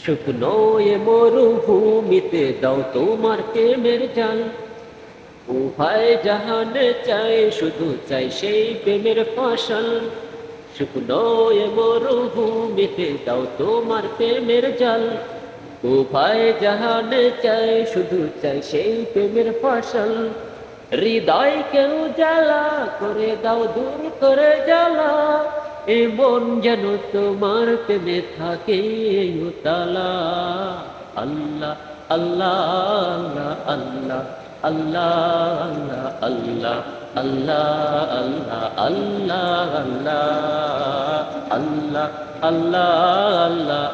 শুকনো এ মরুভূমিতে দাও তোমার প্রেমের জাল। উভয় জাহানে চাই, শুধু চাই সেই প্রেমের ফসল। শুকনো এ মরুভূমিতে দাও তোমার প্রেমের জাল। উভয় জাহানে চাই, শুধু চাই সেই প্রেমের ফসল। হৃদয় কেউ জ্বালা করে দাও, দূর করে জ্বালা। এ মন যেন তোমার প্রেমে থাকে উতালা। আল্লাহ আল্লাহ আল্লাহ আল্লাহ আল্লাহ আল্লাহ আল্লাহ আল্লাহ আল্লাহ আল্লাহ আল্লাহ আল্লাহ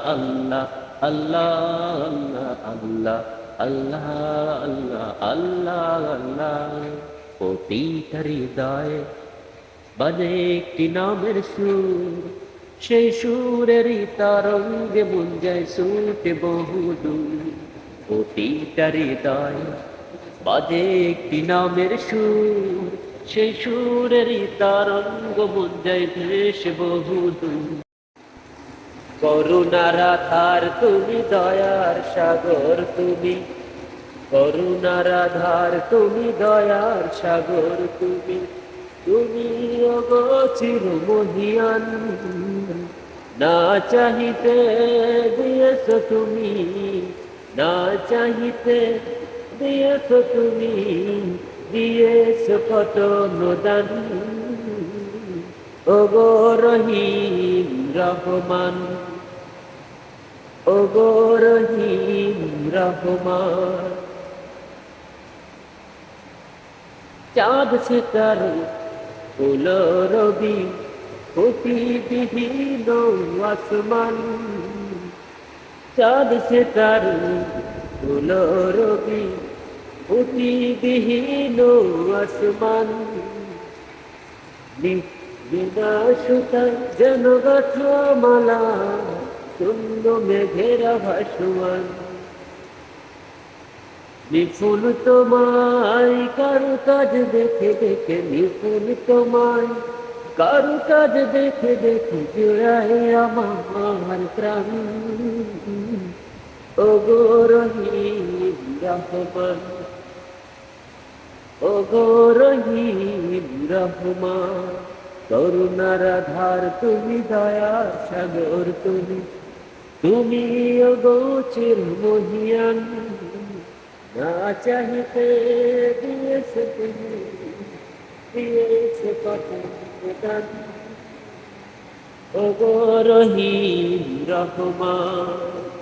আল্লাহ আল্লাহ আল্লাহ আল্লাহ আল্লাহ আল্লাহ। প্রতিটা হৃদয় বাজে একটি নামের সুর, সেই সুরেরই তরঙ্গে মন যায় ছুটে বহুদূর। প্রতিটা হৃদয় বাজে একটি নামের সুর, সেই সুরেরই তরঙ্গ মন যায় ভেসে বহুদূর। করুণার আধার তুমি, দয়ার সাগর তুমি। করুণার আধার তুমি, দয়ার সাগর তুমি। তুমি ওগো চিরমহিয়ান, না চাহিতে দিয়েছ তুমি, না চাহিতে দিয়েছ তুমি, দিয়েছ কত অনুদান। ওগো রহিম রহমান, ওগো রহিম রহমান। চাঁদ সিতারা ফুলো রবি, প্রতিবিহীন আসমান। চাঁদ সিতারা ফুলো রবি, প্রতিবিহীন আসমান। বিনা সুতায় যেন গাথা মালা, শূন্য মেঘেরা ভাসমান। নিপুণ তোমায় কারু কাজ দেখে দেখে, নিপুণ তোমায় কারু কাজ দেখে দেখে জুড়াই আমার প্রাণ। ওগো রহিম রহমান, ওগো রহিম রহমান। করুণার আধার তুমি, দয়ার সাগর তুমি। তুমি ওগো চিরমহিয়ান, না চাহিতে দিয়েছ তুমি, দিয়েছ কত অনুদান। ওগো রহিম রহমান।